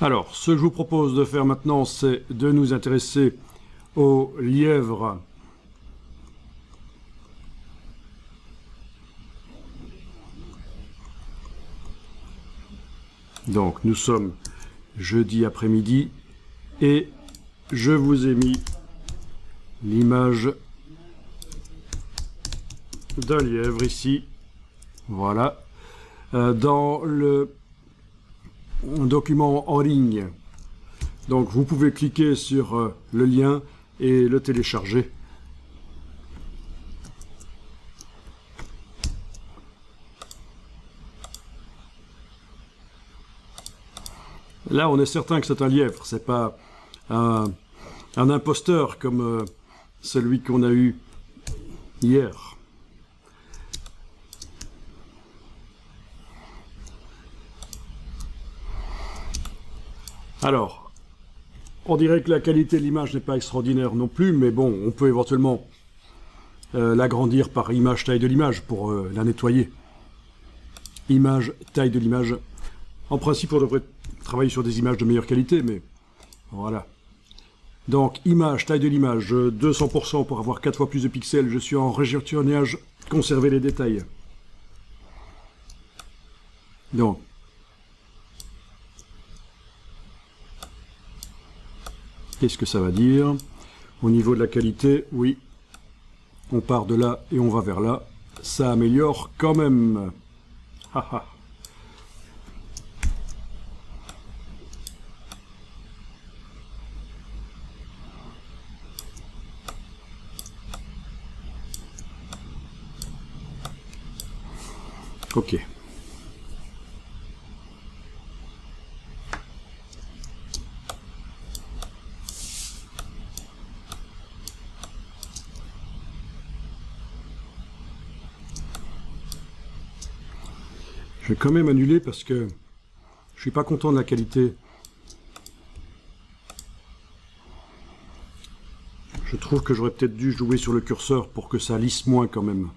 Alors, ce que je vous propose de faire maintenant, c'est de nous intéresser au lièvre. Donc, nous sommes jeudi après-midi et je vous ai mis l'image d'un lièvre ici. Voilà. Dans le document en ligne. Donc vous pouvez cliquer sur le lien et le télécharger. Là, on est certain que c'est un lièvre, c'est pas un imposteur comme celui qu'on a eu hier. Alors, on dirait que la qualité de l'image n'est pas extraordinaire non plus, mais bon, on peut éventuellement l'agrandir par image taille de l'image pour la nettoyer. Image taille de l'image. En principe, on devrait travailler sur des images de meilleure qualité, mais voilà. Donc, image taille de l'image, 200% pour avoir 4 fois plus de pixels. Je suis en régionniage, conserver les détails. Donc, qu'est-ce que ça va dire? Au niveau de la qualité, oui, on part de là et on va vers là. Ça améliore quand même. Haha. Ok. Je vais quand même annuler parce que je suis pas content de la qualité. Je trouve que j'aurais peut-être dû jouer sur le curseur pour que ça lisse moins quand même.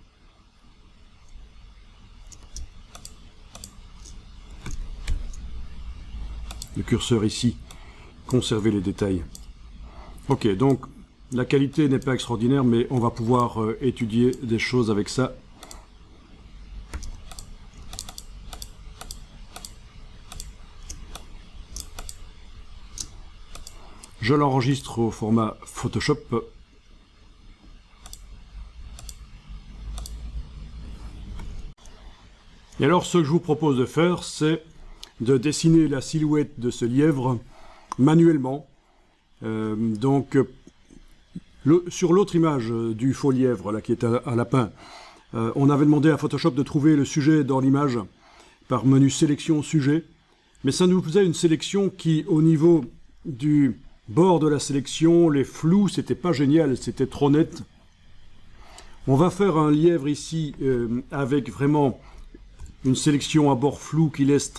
Le curseur ici, conserver les détails. Ok, donc la qualité n'est pas extraordinaire, mais on va pouvoir étudier des choses avec ça. Je l'enregistre au format Photoshop. Et alors, ce que je vous propose de faire, c'est de dessiner la silhouette de ce lièvre manuellement. Sur l'autre image du faux lièvre, là, qui est un lapin, on avait demandé à Photoshop de trouver le sujet dans l'image par menu sélection sujet. Mais ça nous faisait une sélection qui, au niveau du bord de la sélection, les flous, c'était pas génial, c'était trop net. On va faire un lièvre ici avec vraiment une sélection à bord flou qui laisse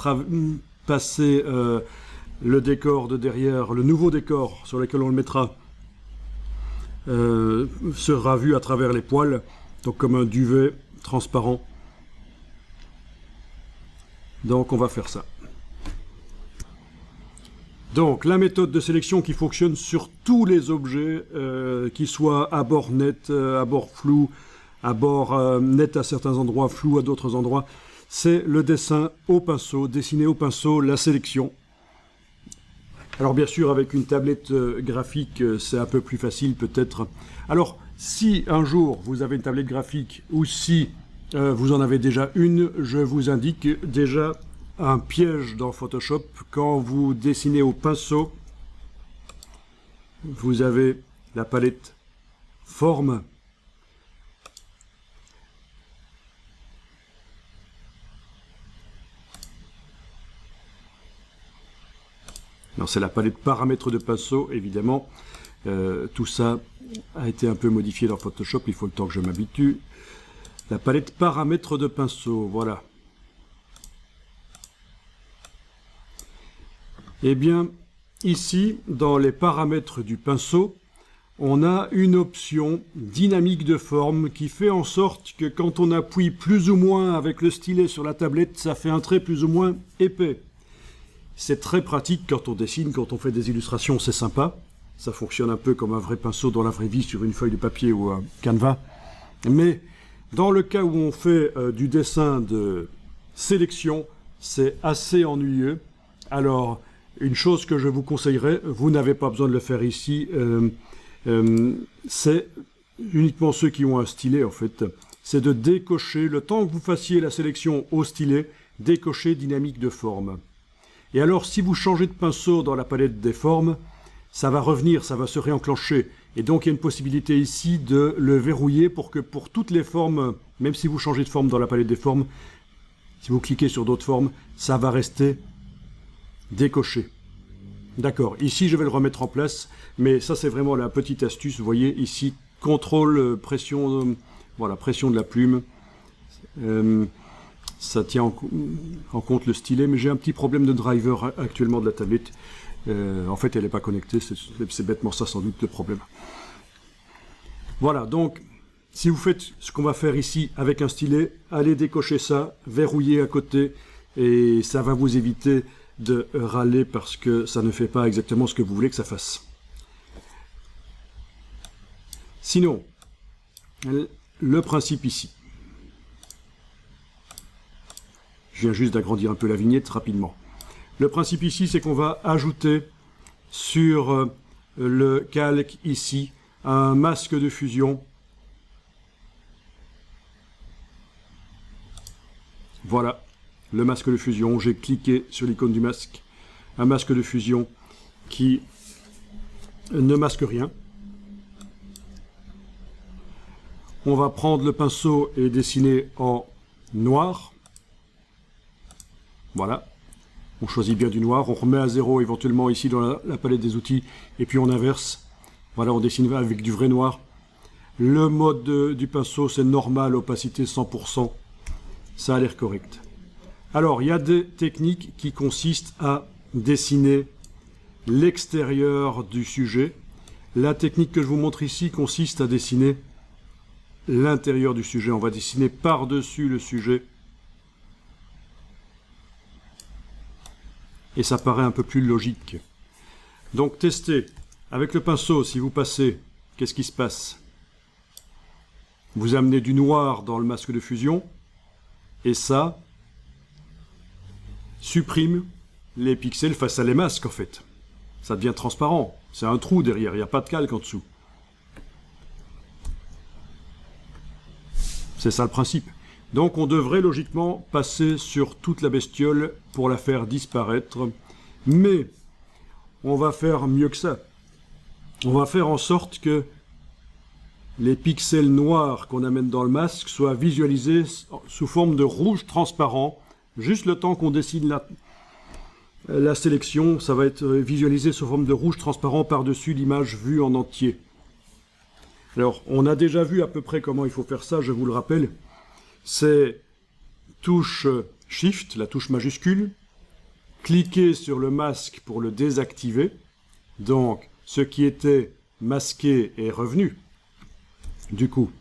passer le décor de derrière, le nouveau décor sur lequel on le mettra sera vu à travers les poils, donc comme un duvet transparent. Donc on va faire ça. Donc, la méthode de sélection qui fonctionne sur tous les objets, qui soient à bord net, à bord flou, à bord net à certains endroits, flou à d'autres endroits, c'est le dessin au pinceau, dessiner au pinceau la sélection. Alors bien sûr, avec une tablette graphique, c'est un peu plus facile peut-être. Alors, si un jour vous avez une tablette graphique, ou si vous en avez déjà une, je vous indique déjà un piège dans Photoshop. Quand vous dessinez au pinceau, vous avez la palette forme. Non, c'est la palette paramètres de pinceau, évidemment. Tout ça a été un peu modifié dans Photoshop, il faut le temps que je m'habitue. La palette paramètres de pinceau, voilà. Eh bien, ici, dans les paramètres du pinceau, on a une option dynamique de forme qui fait en sorte que quand on appuie plus ou moins avec le stylet sur la tablette, ça fait un trait plus ou moins épais. c'est très pratique quand on dessine, quand on fait des illustrations, c'est sympa. Ça fonctionne un peu comme un vrai pinceau dans la vraie vie sur une feuille de papier ou un canevas. Mais dans le cas où on fait du dessin de sélection, c'est assez ennuyeux. Alors, une chose que je vous conseillerais, vous n'avez pas besoin de le faire ici, c'est uniquement ceux qui ont un stylet en fait, c'est de décocher, le temps que vous fassiez la sélection au stylet, décocher dynamique de forme. Et alors, si vous changez de pinceau dans la palette des formes, ça va revenir, ça va se réenclencher. Et donc, il y a une possibilité ici de le verrouiller pour que pour toutes les formes, même si vous changez de forme dans la palette des formes, si vous cliquez sur d'autres formes, ça va rester décoché. D'accord, ici je vais le remettre en place, mais ça c'est vraiment la petite astuce. Vous voyez ici, contrôle, pression, voilà, pression de la plume. Ça tient en compte le stylet, mais j'ai un petit problème de driver actuellement de la tablette. En fait, elle n'est pas connectée, c'est bêtement ça sans doute le problème. Voilà, donc, si vous faites ce qu'on va faire ici avec un stylet, allez décocher ça, verrouiller à côté, et ça va vous éviter de râler parce que ça ne fait pas exactement ce que vous voulez que ça fasse. Sinon, le principe ici. Je viens juste d'agrandir un peu la vignette rapidement. Le principe ici, c'est qu'on va ajouter sur le calque ici un masque de fusion. Voilà, le masque de fusion. J'ai cliqué sur l'icône du masque. Un masque de fusion qui ne masque rien. On va prendre le pinceau et dessiner en noir. Voilà. On choisit bien du noir, on remet à 0 éventuellement ici dans la palette des outils, et puis on inverse. Voilà, on dessine avec du vrai noir. Le mode du pinceau, c'est normal, opacité 100%. Ça a l'air correct. Alors, il y a des techniques qui consistent à dessiner l'extérieur du sujet. La technique que je vous montre ici consiste à dessiner l'intérieur du sujet. On va dessiner par-dessus le sujet. Et ça paraît un peu plus logique. Donc testez. Avec le pinceau, si vous passez, qu'est-ce qui se passe? Vous amenez du noir dans le masque de fusion, et ça supprime les pixels face à les masques en fait. Ça devient transparent. C'est un trou derrière, il n'y a pas de calque en dessous. C'est ça le principe. Donc on devrait logiquement passer sur toute la bestiole pour la faire disparaître. Mais on va faire mieux que ça. On va faire en sorte que les pixels noirs qu'on amène dans le masque soient visualisés sous forme de rouge transparent. Juste le temps qu'on dessine la sélection, ça va être visualisé sous forme de rouge transparent par-dessus l'image vue en entier. Alors, on a déjà vu à peu près comment il faut faire ça, je vous le rappelle. C'est touche Shift, la touche majuscule, cliquez sur le masque pour le désactiver. Donc, ce qui était masqué est revenu. Du coup,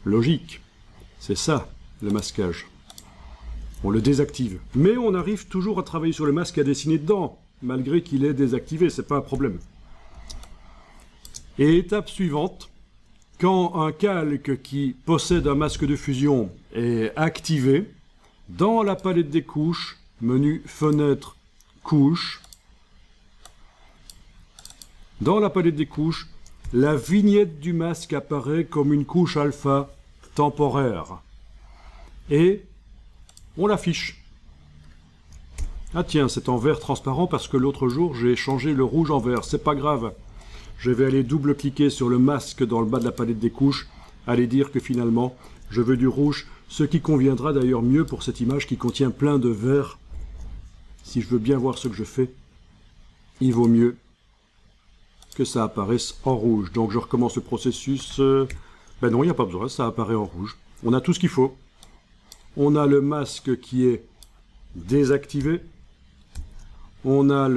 logique, c'est ça le masquage. On le désactive. Mais on arrive toujours à travailler sur le masque et à dessiner dedans, malgré qu'il est désactivé, c'est pas un problème. Et étape suivante, quand un calque qui possède un masque de fusion est activé, dans la palette des couches, menu Fenêtre, Couches, dans la palette des couches, la vignette du masque apparaît comme une couche alpha temporaire. Et on l'affiche. Ah tiens, c'est en vert transparent parce que l'autre jour, j'ai changé le rouge en vert. C'est pas grave. Je vais aller double-cliquer sur le masque dans le bas de la palette des couches, aller dire que finalement, je veux du rouge, ce qui conviendra d'ailleurs mieux pour cette image qui contient plein de vert. Si je veux bien voir ce que je fais, il vaut mieux que ça apparaisse en rouge. Donc je recommence le processus. Ben non, il n'y a pas besoin, ça apparaît en rouge. On a tout ce qu'il faut. On a le masque qui est désactivé. On a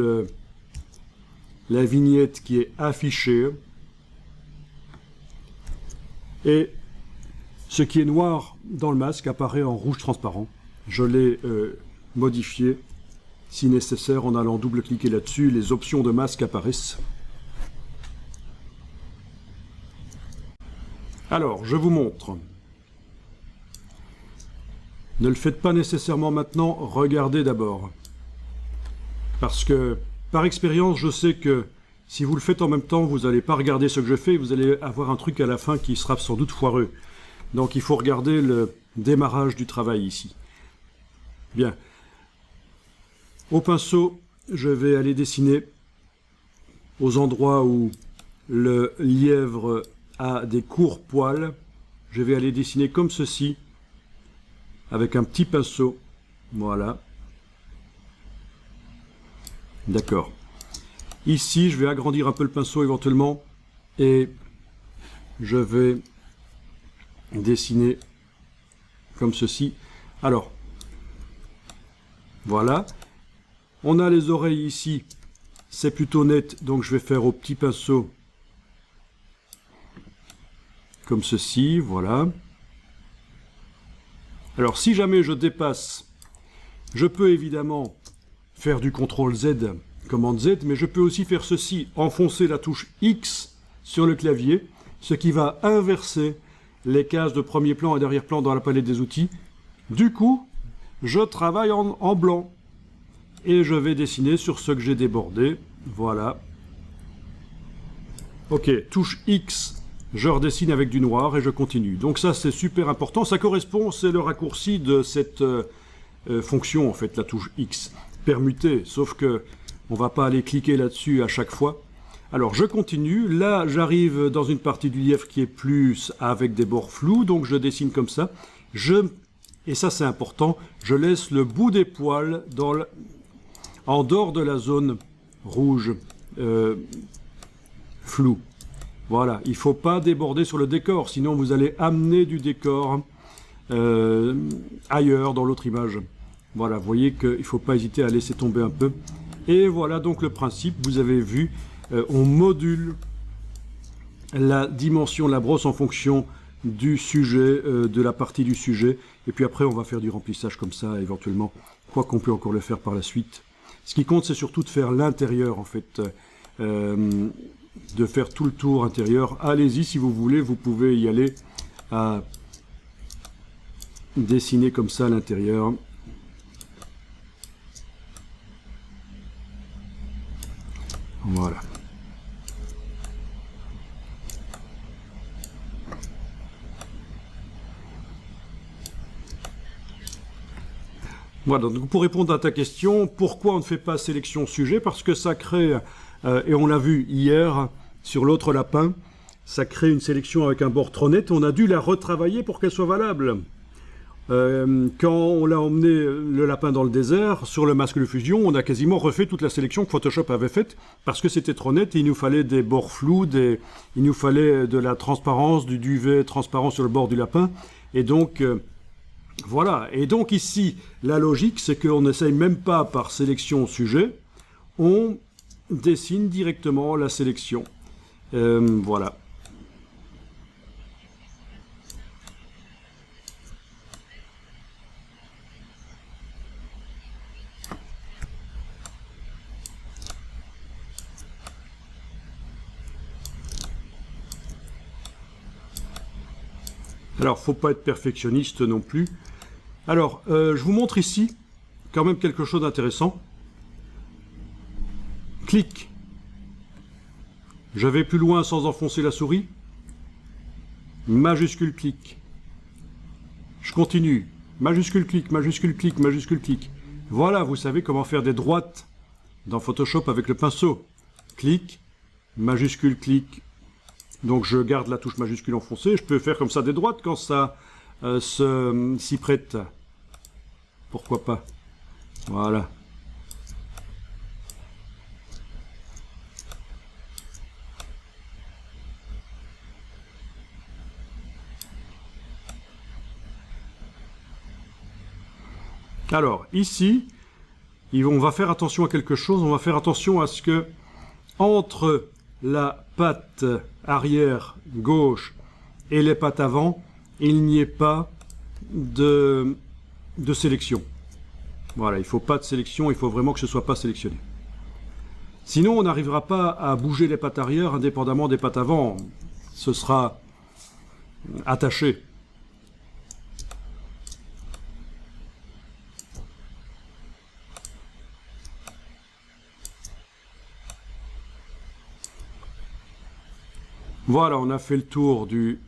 la vignette qui est affichée. Et ce qui est noir dans le masque apparaît en rouge transparent. Je l'ai modifié Si nécessaire, en allant double-cliquer là-dessus, les options de masque apparaissent. Alors, je vous montre. Ne le faites pas nécessairement maintenant, regardez d'abord. Parce que, par expérience, je sais que si vous le faites en même temps, vous n'allez pas regarder ce que je fais, vous allez avoir un truc à la fin qui sera sans doute foireux. Donc il faut regarder le démarrage du travail ici. Bien. Au pinceau, je vais aller dessiner aux endroits où le lièvre a des courts poils. Je vais aller dessiner comme ceci, avec un petit pinceau. Voilà. D'accord. Ici, je vais agrandir un peu le pinceau éventuellement et je vais dessiner comme ceci. Alors, voilà. On a les oreilles ici, c'est plutôt net, donc je vais faire au petit pinceau comme ceci, voilà. Alors, si jamais je dépasse, je peux évidemment faire du CTRL Z, commande Z, mais je peux aussi faire ceci, enfoncer la touche X sur le clavier, ce qui va inverser les cases de premier plan et d'arrière-plan dans la palette des outils. Du coup, je travaille en blanc et je vais dessiner sur ce que j'ai débordé. Voilà. Ok, touche X, je redessine avec du noir et je continue. Donc ça, c'est super important. Ça correspond, c'est le raccourci de cette fonction, en fait, la touche X. Permuter, sauf que on va pas aller cliquer là-dessus à chaque fois. Alors, je continue. Là, j'arrive dans une partie du lièvre qui est plus avec des bords flous, donc je dessine comme ça. Et ça, c'est important, je laisse le bout des poils en dehors de la zone rouge floue. Voilà, il ne faut pas déborder sur le décor, sinon vous allez amener du décor ailleurs dans l'autre image. Voilà, vous voyez qu'il ne faut pas hésiter à laisser tomber un peu. Et voilà donc le principe, vous avez vu, on module la dimension de la brosse en fonction du sujet, de la partie du sujet. Et puis après, on va faire du remplissage comme ça, éventuellement, quoi qu'on peut encore le faire par la suite. Ce qui compte, c'est surtout de faire l'intérieur, en fait, de faire tout le tour intérieur. Allez-y, si vous voulez, vous pouvez y aller à dessiner comme ça l'intérieur. Voilà. Voilà, donc pour répondre à ta question, pourquoi on ne fait pas sélection sujet? Parce que ça crée, et on l'a vu hier sur l'autre lapin, ça crée une sélection avec un bord trop net, on a dû la retravailler pour qu'elle soit valable. Quand on l'a emmené le lapin dans le désert, sur le masque de fusion, on a quasiment refait toute la sélection que Photoshop avait faite, parce que c'était trop net, et il nous fallait des bords flous, il nous fallait de la transparence, du duvet transparent sur le bord du lapin, et donc... voilà, et donc ici, la logique, c'est qu'on n'essaye même pas par sélection sujet, on dessine directement la sélection. Voilà. Alors, faut pas être perfectionniste non plus. Alors, je vous montre ici quand même quelque chose d'intéressant. Clic. Je vais plus loin sans enfoncer la souris. Majuscule clic. Je continue. Majuscule clic, majuscule clic, majuscule clic. Voilà, vous savez comment faire des droites dans Photoshop avec le pinceau. Clic, majuscule clic. Donc je garde la touche majuscule enfoncée. Je peux faire comme ça des droites quand ça s'y prête. Pourquoi pas? Voilà. Alors, ici, on va faire attention à quelque chose. On va faire attention à ce que, entre la patte arrière gauche et les pattes avant, il n'y ait pas de sélection. Voilà, il ne faut pas de sélection, il faut vraiment que ce ne soit pas sélectionné. Sinon, on n'arrivera pas à bouger les pattes arrière indépendamment des pattes avant. Ce sera attaché. Voilà, on a fait le tour du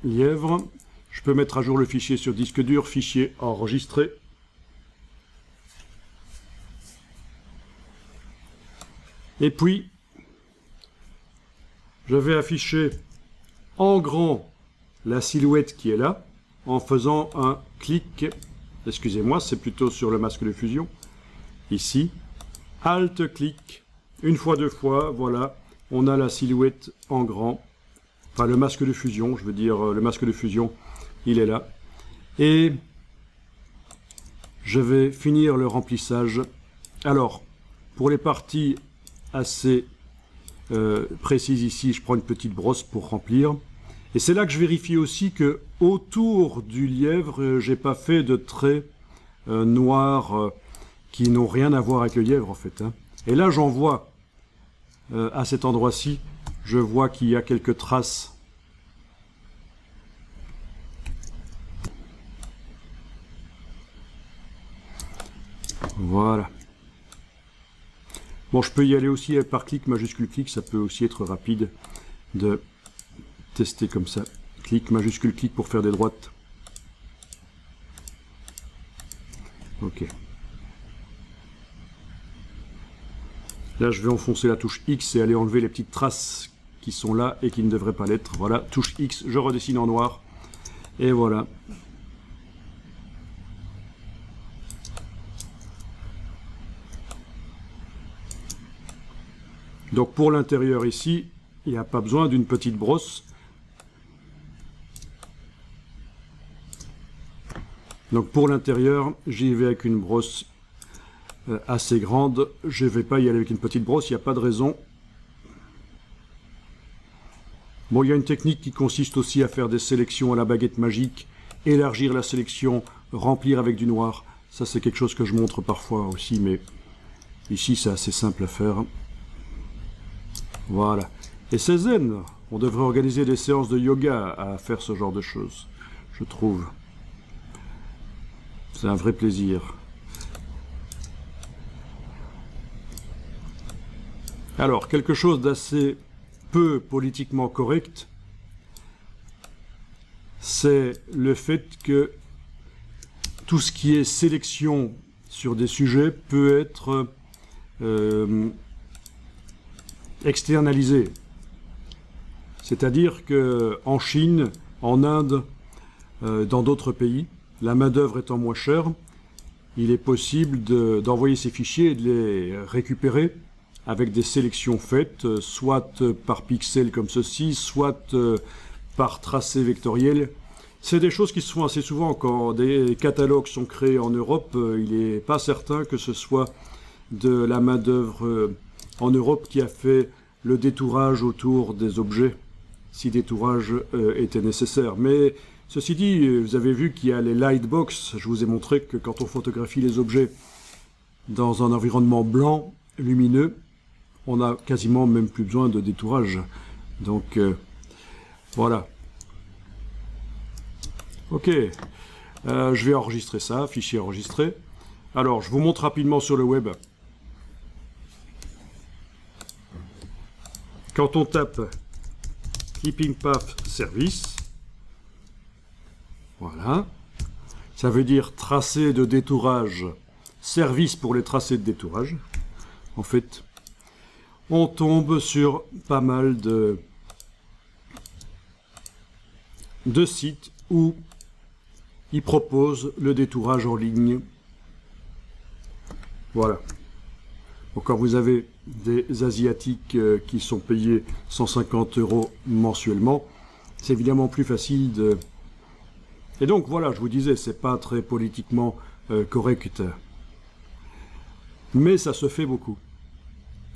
lièvre. Je peux mettre à jour le fichier sur disque dur, fichier enregistré. Et puis, je vais afficher en grand la silhouette qui est là, en faisant un clic, excusez-moi, c'est plutôt sur le masque de fusion, ici, Alt-clic, une fois, deux fois, voilà, on a la silhouette en grand, enfin le masque de fusion, je veux dire, le masque de fusion, il est là. Et je vais finir le remplissage. Alors, pour les parties assez précises ici, je prends une petite brosse pour remplir. Et c'est là que je vérifie aussi que autour du lièvre, j'ai pas fait de traits noirs qui n'ont rien à voir avec le lièvre en fait. Hein. Et là, j'en vois à cet endroit-ci, je vois qu'il y a quelques traces. Voilà. Bon, je peux y aller aussi par clic, majuscule clic, ça peut aussi être rapide de tester comme ça. Clic, majuscule clic pour faire des droites. Ok. Là, je vais enfoncer la touche X et aller enlever les petites traces qui sont là et qui ne devraient pas l'être. Voilà, touche X, je redessine en noir. Et voilà. Donc pour l'intérieur ici, il n'y a pas besoin d'une petite brosse. Donc pour l'intérieur, j'y vais avec une brosse assez grande. Je ne vais pas y aller avec une petite brosse, il n'y a pas de raison. Bon, il y a une technique qui consiste aussi à faire des sélections à la baguette magique, élargir la sélection, remplir avec du noir. Ça c'est quelque chose que je montre parfois aussi, mais ici c'est assez simple à faire. Voilà. Et c'est zen. On devrait organiser des séances de yoga à faire ce genre de choses, je trouve. C'est un vrai plaisir. Alors, quelque chose d'assez peu politiquement correct, c'est le fait que tout ce qui est sélection sur des sujets peut être externalisé. C'est-à-dire qu'en Chine, en Inde, dans d'autres pays, la main-d'œuvre étant moins chère, il est possible d'envoyer ces fichiers et de les récupérer avec des sélections faites, soit par pixels comme ceci, soit par tracé vectoriel. C'est des choses qui se font assez souvent quand des catalogues sont créés en Europe. Il n'est pas certain que ce soit de la main-d'œuvre en Europe qui a fait le détourage autour des objets, si détourage était nécessaire. Mais ceci dit, vous avez vu qu'il y a les lightbox. Je vous ai montré que quand on photographie les objets dans un environnement blanc, lumineux, on n'a quasiment même plus besoin de détourage. Donc, voilà. Ok, je vais enregistrer ça, fichier enregistré. Alors, je vous montre rapidement sur le web. Quand on tape Clipping Path Service, voilà, ça veut dire tracé de détourage, service pour les tracés de détourage. En fait, on tombe sur pas mal de sites où ils proposent le détourage en ligne. Voilà. Donc, quand vous avez des Asiatiques qui sont payés 150 € mensuellement, c'est évidemment plus facile de... Et donc voilà, je vous disais, c'est pas très politiquement correct. Mais ça se fait beaucoup.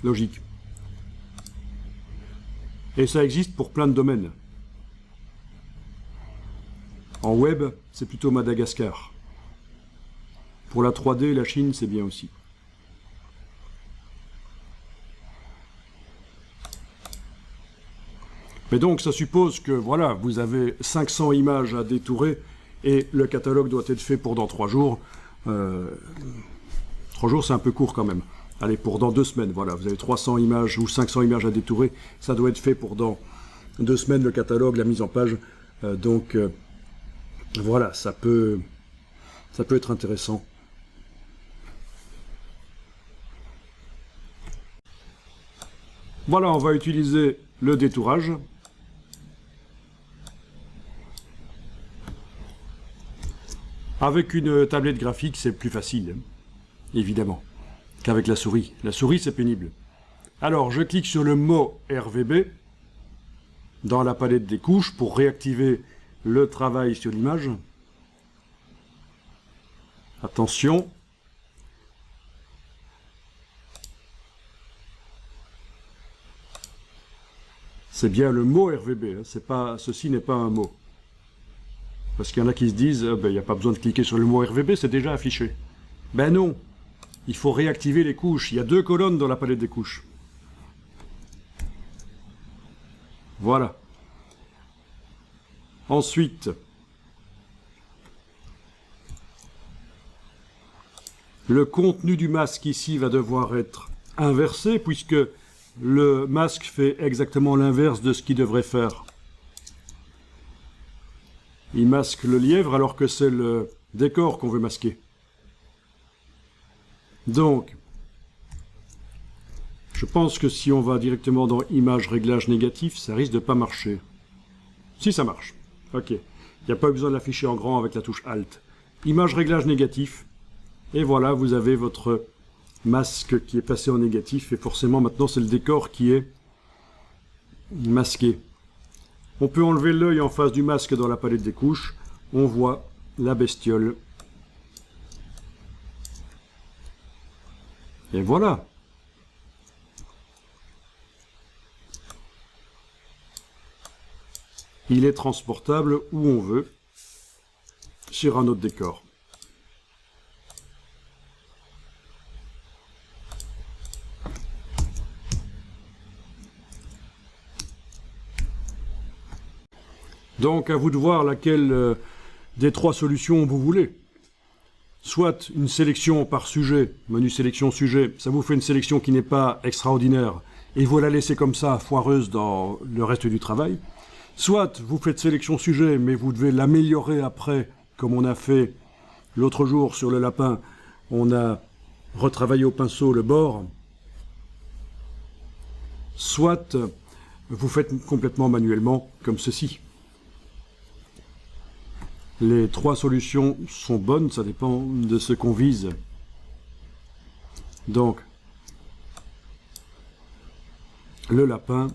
Logique. Et ça existe pour plein de domaines. En web, c'est plutôt Madagascar. Pour la 3D, la Chine, c'est bien aussi. Mais donc, ça suppose que, voilà, vous avez 500 images à détourer et le catalogue doit être fait pour dans 3 jours. 3 jours, c'est un peu court quand même. Allez, pour dans 2 semaines, voilà, vous avez 300 images ou 500 images à détourer. Ça doit être fait pour dans 2 semaines, le catalogue, la mise en page. Voilà, ça peut être intéressant. Voilà, on va utiliser le détourage. Avec une tablette graphique, c'est plus facile, évidemment, qu'avec la souris. La souris, c'est pénible. Alors, je clique sur le mot RVB dans la palette des couches pour réactiver le travail sur l'image. Attention. C'est bien le mot RVB, hein, ceci n'est pas un mot. Parce qu'il y en a qui se disent, il n'y a pas besoin de cliquer sur le mot RVB, c'est déjà affiché. Ben non, il faut réactiver les couches. Il y a 2 colonnes dans la palette des couches. Voilà. Ensuite, le contenu du masque ici va devoir être inversé, puisque le masque fait exactement l'inverse de ce qu'il devrait faire. Il masque le lièvre alors que c'est le décor qu'on veut masquer. Donc, je pense que si on va directement dans Image, Réglages négatifs, ça risque de pas marcher. Si, ça marche. Ok. Il n'y a pas besoin de l'afficher en grand avec la touche Alt. Image, Réglages négatifs. Et voilà, vous avez votre masque qui est passé en négatif. Et forcément, maintenant, c'est le décor qui est masqué. On peut enlever l'œil en face du masque dans la palette des couches. On voit la bestiole. Et voilà. Il est transportable où on veut, sur un autre décor. Donc, à vous de voir laquelle des 3 solutions vous voulez. Soit une sélection par sujet, menu sélection sujet, ça vous fait une sélection qui n'est pas extraordinaire, et vous la laissez comme ça, foireuse dans le reste du travail. Soit vous faites sélection sujet, mais vous devez l'améliorer après, comme on a fait l'autre jour sur le lapin. On a retravaillé au pinceau le bord. Soit vous faites complètement manuellement, comme ceci. Les 3 solutions sont bonnes, ça dépend de ce qu'on vise. Donc, le lapin,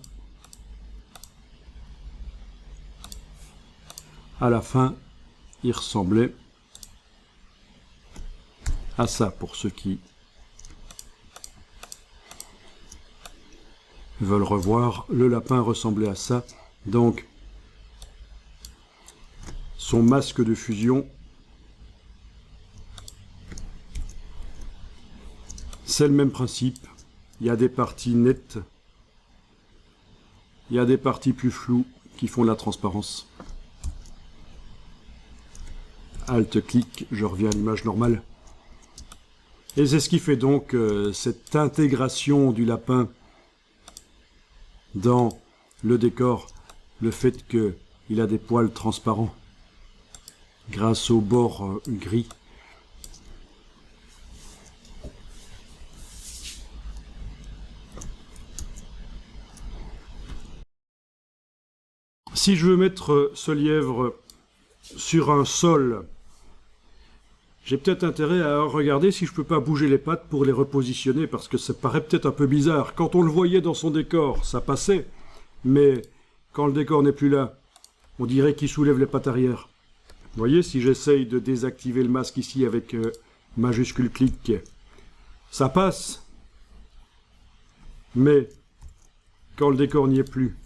à la fin, il ressemblait à ça, pour ceux qui veulent revoir. Le lapin ressemblait à ça, donc son masque de fusion, c'est le même principe. Il y a des parties nettes, il y a des parties plus floues qui font la transparence. Alt-clic, je reviens à l'image normale. Et c'est ce qui fait donc cette intégration du lapin dans le décor, le fait qu'il a des poils transparents grâce au bord gris. Si je veux mettre ce lièvre sur un sol, j'ai peut-être intérêt à regarder si je peux pas bouger les pattes pour les repositionner, parce que ça paraît peut-être un peu bizarre. Quand on le voyait dans son décor, ça passait, mais quand le décor n'est plus là, on dirait qu'il soulève les pattes arrière. Vous voyez, si j'essaye de désactiver le masque ici avec majuscule clic, ça passe. Mais quand le décor n'y est plus,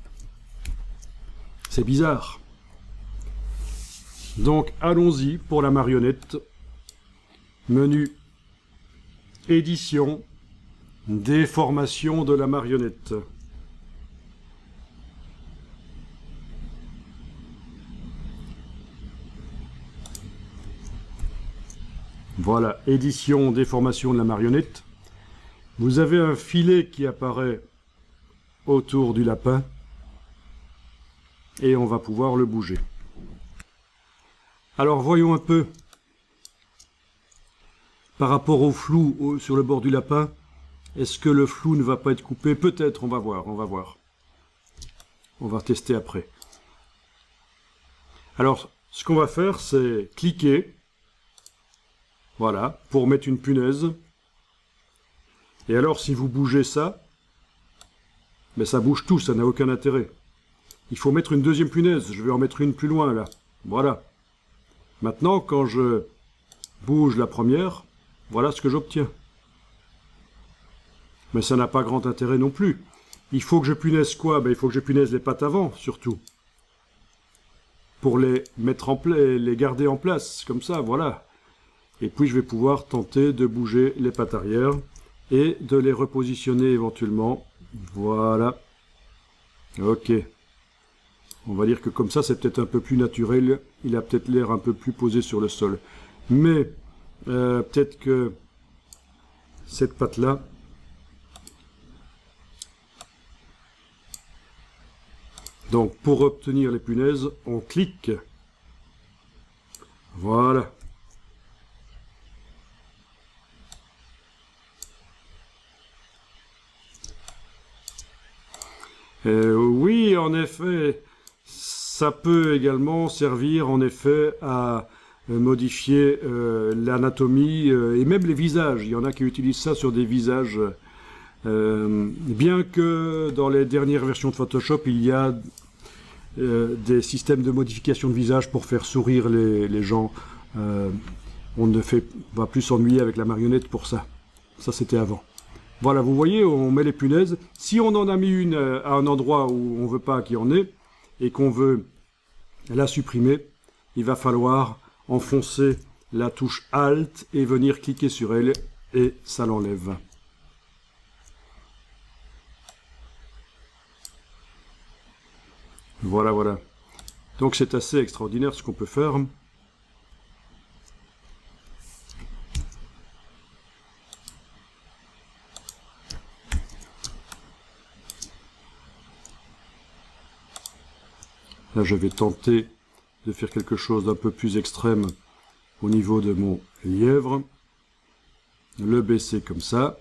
c'est bizarre. Donc allons-y pour la marionnette. Menu édition, déformation de la marionnette. Voilà, édition, déformation de la marionnette. Vous avez un filet qui apparaît autour du lapin et on va pouvoir le bouger. Alors voyons un peu par rapport au flou sur le bord du lapin. Est-ce que le flou ne va pas être coupé? Peut-être, on va voir, on va voir. On va tester après. Alors, ce qu'on va faire, c'est cliquer. Voilà, pour mettre une punaise. Et alors, si vous bougez ça, mais ça bouge tout, ça n'a aucun intérêt. Il faut mettre une deuxième punaise. Je vais en mettre une plus loin, là. Voilà. Maintenant, quand je bouge la première, voilà ce que j'obtiens. Mais ça n'a pas grand intérêt non plus. Il faut que je punaise quoi? Ben, il faut que je punaise les pattes avant, surtout. Pour les mettre en place, les garder en place, comme ça, voilà. Et puis je vais pouvoir tenter de bouger les pattes arrière et de les repositionner éventuellement. Voilà. Ok. On va dire que comme ça, c'est peut-être un peu plus naturel. Il a peut-être l'air un peu plus posé sur le sol. Mais peut-être que cette patte-là, donc pour obtenir les punaises, on clique. Voilà. Oui, en effet, ça peut également servir en effet à modifier l'anatomie et même les visages. Il y en a qui utilisent ça sur des visages. Bien que dans les dernières versions de Photoshop, il y a des systèmes de modification de visage pour faire sourire les gens. On ne va plus s'ennuyer avec la marionnette pour ça. Ça, c'était avant. Voilà, vous voyez, on met les punaises. Si on en a mis une à un endroit où on ne veut pas qu'il y en ait, et qu'on veut la supprimer, il va falloir enfoncer la touche Alt et venir cliquer sur elle, et ça l'enlève. Voilà, voilà. Donc c'est assez extraordinaire ce qu'on peut faire. Là, je vais tenter de faire quelque chose d'un peu plus extrême au niveau de mon lièvre. Le baisser comme ça.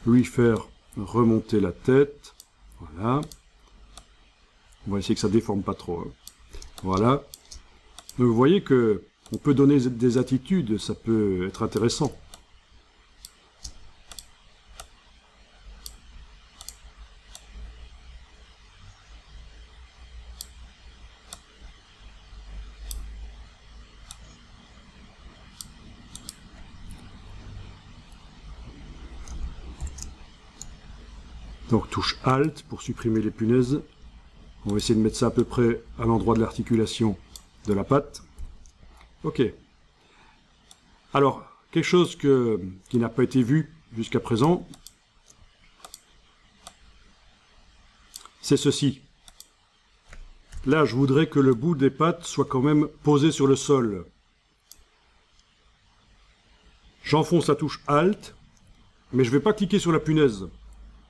Lui faire remonter la tête. Voilà. On va essayer que ça ne déforme pas trop. Hein. Voilà. Donc, vous voyez que on peut donner des attitudes, ça peut être intéressant. Donc touche Alt pour supprimer les punaises. On va essayer de mettre ça à peu près à l'endroit de l'articulation de la patte. Ok. Alors, quelque chose qui n'a pas été vu jusqu'à présent, c'est ceci. Là, je voudrais que le bout des pattes soit quand même posé sur le sol. J'enfonce la touche Alt, mais je ne vais pas cliquer sur la punaise.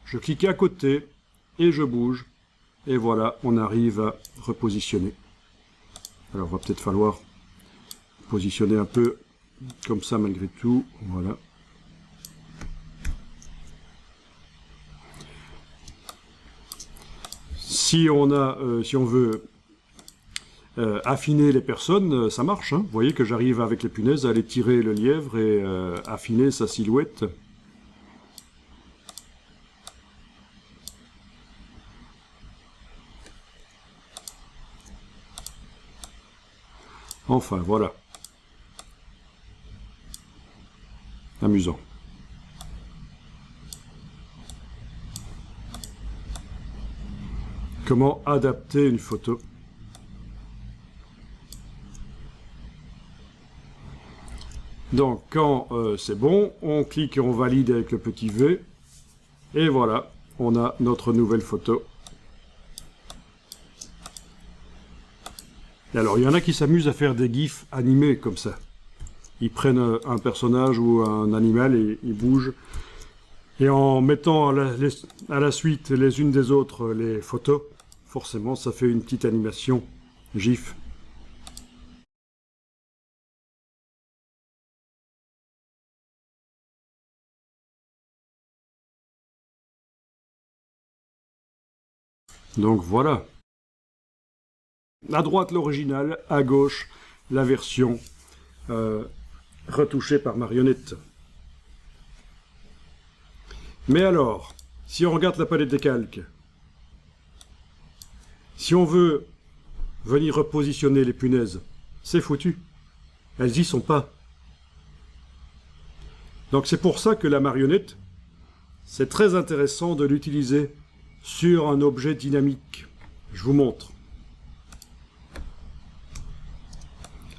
Je clique à côté et je bouge. Et voilà, on arrive à repositionner. Alors, il va peut-être falloir positionner un peu comme ça malgré tout. Voilà. Si on veut affiner les personnes, ça marche. Hein. Vous voyez que j'arrive avec les punaises à aller tirer le lièvre et affiner sa silhouette. Enfin, voilà. Amusant. Comment adapter une photo? Donc quand c'est bon, on clique et on valide avec le petit V. Et voilà, on a notre nouvelle photo. Et alors, il y en a qui s'amusent à faire des gifs animés comme ça. Ils prennent un personnage ou un animal et ils bougent. Et en mettant à la suite les unes des autres les photos, forcément, ça fait une petite animation GIF. Donc voilà. À droite l'original, à gauche la version retouchée par marionnette. Mais alors, si on regarde la palette des calques, si on veut venir repositionner les punaises, c'est foutu. Elles y sont pas. Donc c'est pour ça que la marionnette, c'est très intéressant de l'utiliser sur un objet dynamique. Je vous montre.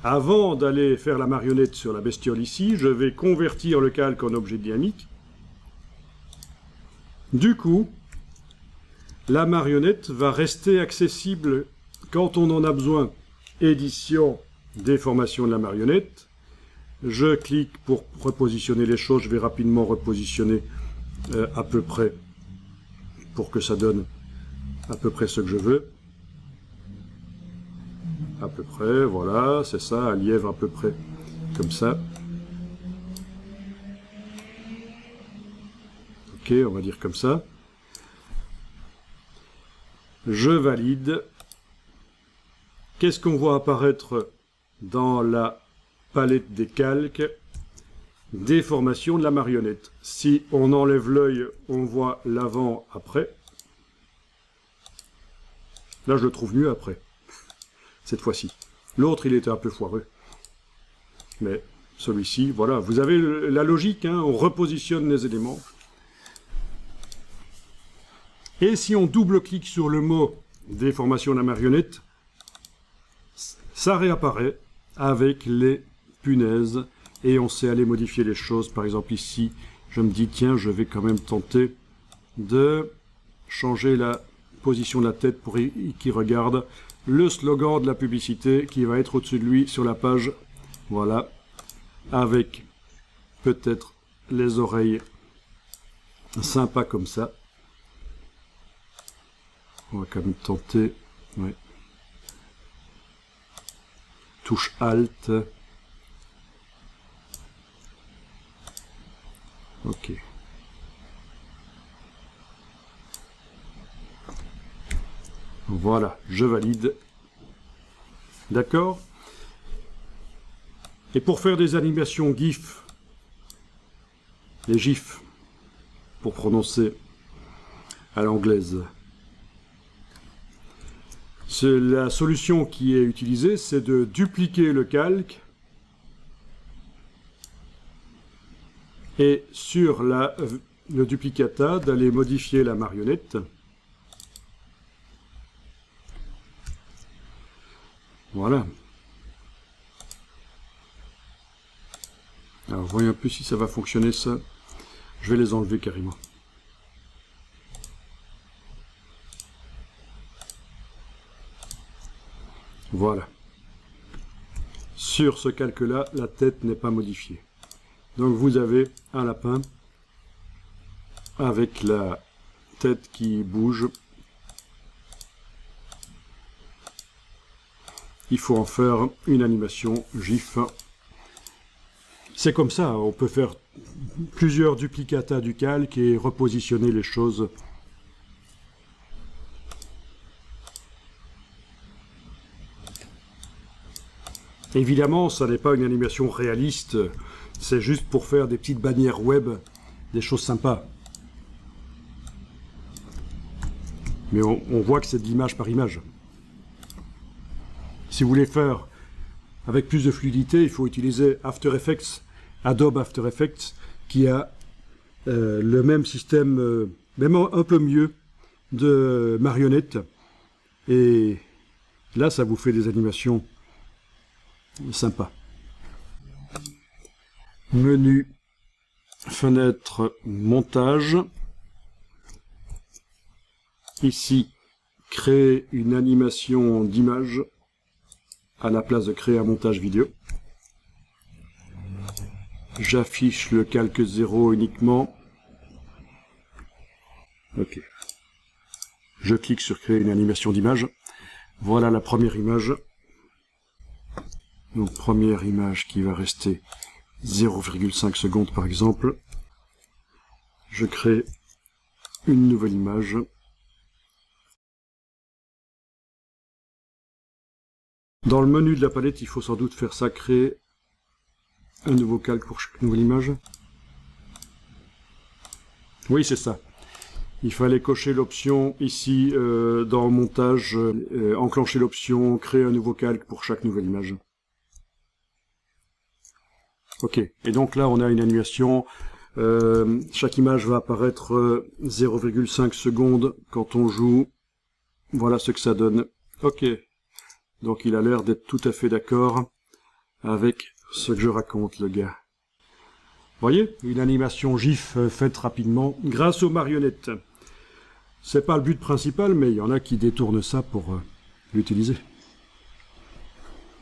Avant d'aller faire la marionnette sur la bestiole ici, je vais convertir le calque en objet dynamique. Du coup, la marionnette va rester accessible quand on en a besoin. Édition, déformation de la marionnette. Je clique pour repositionner les choses. Je vais rapidement repositionner à peu près pour que ça donne à peu près ce que je veux. À peu près, voilà, c'est ça, un lièvre à peu près comme ça. Ok, on va dire comme ça. Je valide. Qu'est-ce qu'on voit apparaître dans la palette des calques? Déformation de la marionnette. Si on enlève l'œil, on voit l'avant-après. Là, je le trouve mieux après. Cette fois-ci. L'autre, il était un peu foireux. Mais celui-ci, voilà. Vous avez la logique, hein, on repositionne les éléments. Et si on double-clique sur le mot « déformation de la marionnette », ça réapparaît avec les punaises. Et on sait aller modifier les choses. Par exemple, ici, je me dis, tiens, je vais quand même tenter de changer la position de la tête pour qu'il regarde le slogan de la publicité qui va être au-dessus de lui sur la page. Voilà. Avec peut-être les oreilles sympas comme ça. On va quand même tenter. Ouais. Touche Alt. Ok. Voilà, je valide. D'accord? Et pour faire des animations GIF, les GIF, pour prononcer à l'anglaise, la solution qui est utilisée, c'est de dupliquer le calque et sur le duplicata, d'aller modifier la marionnette. Voilà. Alors, voyons un peu si ça va fonctionner, ça. Je vais les enlever carrément. Voilà. Sur ce calque-là, la tête n'est pas modifiée. Donc, vous avez un lapin avec la tête qui bouge. Il faut en faire une animation GIF. C'est comme ça, on peut faire plusieurs duplicata du calque et repositionner les choses. Évidemment, ça n'est pas une animation réaliste, c'est juste pour faire des petites bannières web, des choses sympas. Mais on voit que c'est de l'image par image. Si vous voulez faire avec plus de fluidité, il faut utiliser After Effects, Adobe After Effects, qui a le même système, même un peu mieux, de marionnettes. Et là, ça vous fait des animations sympas. Menu, fenêtre, montage. Ici, créer une animation d'image à la place de créer un montage vidéo. J'affiche le calque 0 uniquement. Ok. Je clique sur créer une animation d'image. Voilà la première image. Donc première image qui va rester 0,5 secondes par exemple. Je crée une nouvelle image. Dans le menu de la palette, il faut sans doute faire ça, créer un nouveau calque pour chaque nouvelle image. Oui, c'est ça. Il fallait cocher l'option ici dans montage, enclencher l'option créer un nouveau calque pour chaque nouvelle image. Ok, et donc là on a une animation, chaque image va apparaître 0,5 secondes quand on joue. Voilà ce que ça donne. Ok, donc il a l'air d'être tout à fait d'accord avec ce que je raconte, le gars. Voyez, une animation GIF faite rapidement grâce aux marionnettes. C'est pas le but principal, mais il y en a qui détournent ça pour l'utiliser.